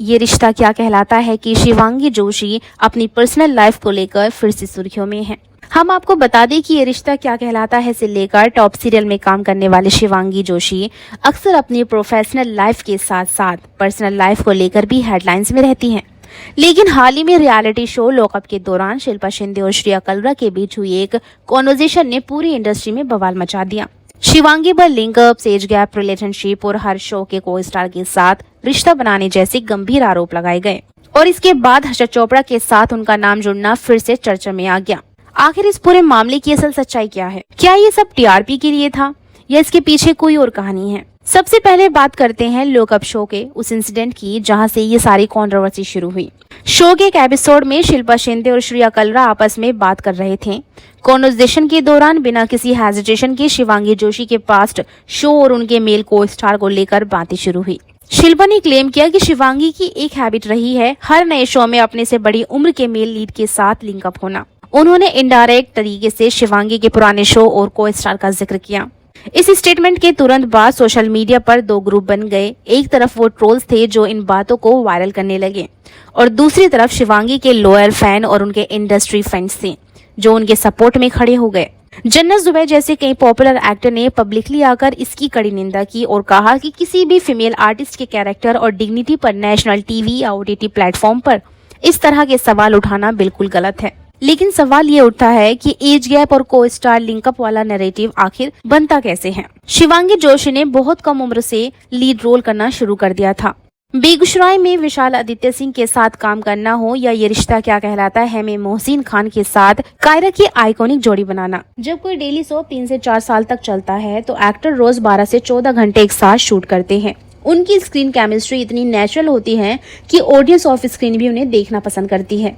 ये रिश्ता क्या कहलाता है कि शिवांगी जोशी अपनी पर्सनल लाइफ को लेकर फिर से सुर्खियों में है। हम आपको बता दें कि ये रिश्ता क्या कहलाता है से लेकर टॉप सीरियल में काम करने वाले शिवांगी जोशी अक्सर अपनी प्रोफेशनल लाइफ के साथ साथ पर्सनल लाइफ को लेकर भी हेडलाइंस में रहती हैं। लेकिन हाल ही में रियलिटी शो लॉकअप के दौरान शिल्पा शिंदे और श्रेया कलरा के बीच हुई एक कॉन्वर्सेशन ने पूरी इंडस्ट्री में बवाल मचा दिया। शिवांगी पर लिंकअप, एज गैप, रिलेशनशिप और हर शो के को स्टार के साथ रिश्ता बनाने जैसे गंभीर आरोप लगाए गए और इसके बाद हर्षद चोपड़ा के साथ उनका नाम जुड़ना फिर से चर्चा में आ गया। आखिर इस पूरे मामले की असल सच्चाई क्या है? क्या ये सब टीआरपी के लिए था या इसके पीछे कोई और कहानी है? सबसे पहले बात करते हैं लॉकअप शो के उस इंसिडेंट की जहां से ये सारी कंट्रोवर्सी शुरू हुई। शो के एक एपिसोड में शिल्पा शिंदे और श्रेया कलरा आपस में बात कर रहे थे। कॉन्वर्सेशन के दौरान बिना किसी हेजिटेशन के शिवांगी जोशी के पास्ट शो और उनके मेल को स्टार को लेकर बातें शुरू हुई। शिल्पा ने क्लेम किया कि शिवांगी की एक हैबिट रही है हर नए शो में अपने से बड़ी उम्र के मेल लीड के साथ लिंकअप होना। उन्होंने इनडायरेक्ट तरीके से शिवांगी के पुराने शो और को स्टार का जिक्र किया। इस स्टेटमेंट के तुरंत बाद सोशल मीडिया पर दो ग्रुप बन गए। एक तरफ वो ट्रोल्स थे जो इन बातों को वायरल करने लगे और दूसरी तरफ शिवांगी के लॉयल फैन और उनके इंडस्ट्री फ्रेंड्स थे जो उनके सपोर्ट में खड़े हो गए। जन्नत जुबैर जैसे कई पॉपुलर एक्टर ने पब्लिकली आकर इसकी कड़ी निंदा की और कहा कि किसी भी फीमेल आर्टिस्ट के कैरेक्टर और डिग्निटी पर नेशनल टीवी या ओटीटी प्लेटफॉर्म पर इस तरह के सवाल उठाना बिल्कुल गलत है। लेकिन सवाल ये उठता है कि एज गैप और को स्टार लिंकअप वाला नैरेटिव आखिर बनता कैसे है? शिवांगी जोशी ने बहुत कम उम्र से लीड रोल करना शुरू कर दिया था। बेगूसराय में विशाल आदित्य सिंह के साथ काम करना हो या ये रिश्ता क्या कहलाता है में मोहसिन खान के साथ कायरा की आइकॉनिक जोड़ी बनाना। जब कोई डेली शो 3 से 4 साल तक चलता है तो एक्टर रोज 12 से 14 घंटे एक साथ शूट करते हैं। उनकी स्क्रीन केमिस्ट्री इतनी नेचुरल होती है कि ऑडियंस ऑफ स्क्रीन भी उन्हें देखना पसंद करती है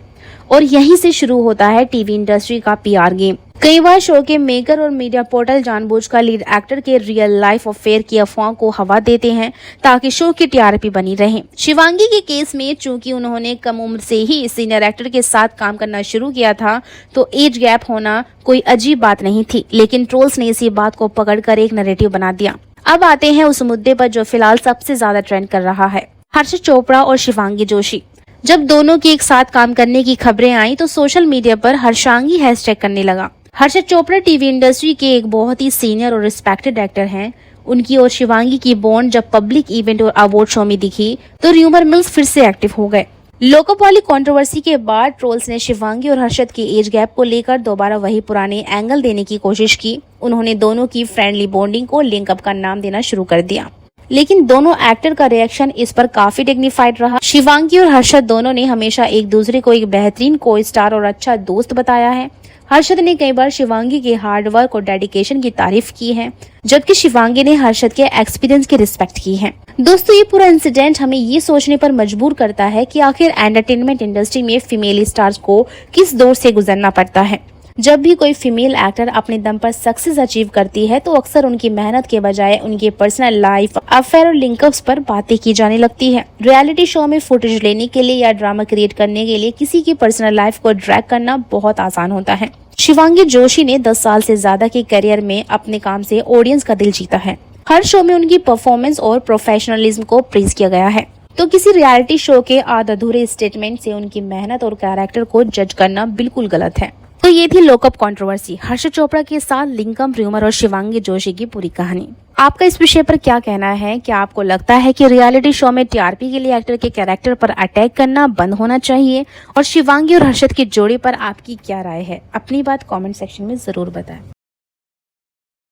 और यहीं से शुरू होता है टीवी इंडस्ट्री का पीआर गेम। कई बार शो के मेकर और मीडिया पोर्टल जानबूझकर लीड एक्टर के रियल लाइफ अफेयर की अफवाह को हवा देते हैं ताकि शो की टीआरपी बनी रहे। शिवांगी के केस में चूंकि उन्होंने कम उम्र से ही सीनियर एक्टर के साथ काम करना शुरू किया था तो एज गैप होना कोई अजीब बात नहीं थी, लेकिन ट्रोल्स ने इसी बात को पकड़कर एक नैरेटिव बना दिया। अब आते हैं उस मुद्दे पर जो फिलहाल सबसे ज्यादा ट्रेंड कर रहा है, हर्षद चोपड़ा और शिवांगी जोशी। जब दोनों की एक साथ काम करने की खबरें आई तो सोशल मीडिया पर हर्षांगी हैशटैग करने लगा। हर्षद चोपड़ा टीवी इंडस्ट्री के एक बहुत ही सीनियर और रिस्पेक्टेड एक्टर हैं। उनकी और शिवांगी की बॉन्ड जब पब्लिक इवेंट और अवार्ड शो में दिखी तो र्यूमर मिल्स फिर से एक्टिव हो गए। लॉकअप वाली कंट्रोवर्सी के बाद ट्रोल्स ने शिवांगी और हर्षद के एज गैप को लेकर दोबारा वही पुराने एंगल देने की कोशिश की। उन्होंने दोनों की फ्रेंडली बॉन्डिंग को लिंकअप का नाम देना शुरू कर दिया, लेकिन दोनों एक्टर का रिएक्शन इस पर काफी डिग्निफाइड रहा। शिवांगी और हर्षद दोनों ने हमेशा एक दूसरे को एक बेहतरीन को स्टार और अच्छा दोस्त बताया है। हर्षद ने कई बार शिवांगी के हार्ड वर्क और डेडिकेशन की तारीफ की है, जबकि शिवांगी ने हर्षद के एक्सपीरियंस की रिस्पेक्ट की है। दोस्तों, ये पूरा इंसिडेंट हमें ये सोचने पर मजबूर करता है कि आखिर एंटरटेनमेंट इंडस्ट्री में फीमेल स्टार्स को किस दौर से गुजरना पड़ता है। जब भी कोई फीमेल एक्टर अपने दम पर सक्सेस अचीव करती है तो अक्सर उनकी मेहनत के बजाय उनके पर्सनल लाइफ, अफेयर और लिंकअप्स पर बातें की जाने लगती है। रियलिटी शो में फुटेज लेने के लिए या ड्रामा क्रिएट करने के लिए किसी की पर्सनल लाइफ को ड्रैग करना बहुत आसान होता है। शिवांगी जोशी ने 10 साल से ज्यादा के करियर में अपने काम से ऑडियंस का दिल जीता है। हर शो में उनकी परफॉर्मेंस और प्रोफेशनलिज्म को प्रेज किया गया है, तो किसी रियलिटी शो के आध अधूरे स्टेटमेंट से उनकी मेहनत और कैरेक्टर को जज करना बिल्कुल गलत है। तो ये थी लॉकअप कंट्रोवर्सी, हर्षद चोपड़ा के साथ लिंकअप र्यूमर और शिवांगी जोशी की पूरी कहानी। आपका इस विषय पर क्या कहना है? क्या आपको लगता है कि रियलिटी शो में टीआरपी के लिए एक्टर के कैरेक्टर पर अटैक करना बंद होना चाहिए? और शिवांगी और हर्षद की जोड़ी पर आपकी क्या राय है? अपनी बात कमेंट सेक्शन में जरूर बताएं।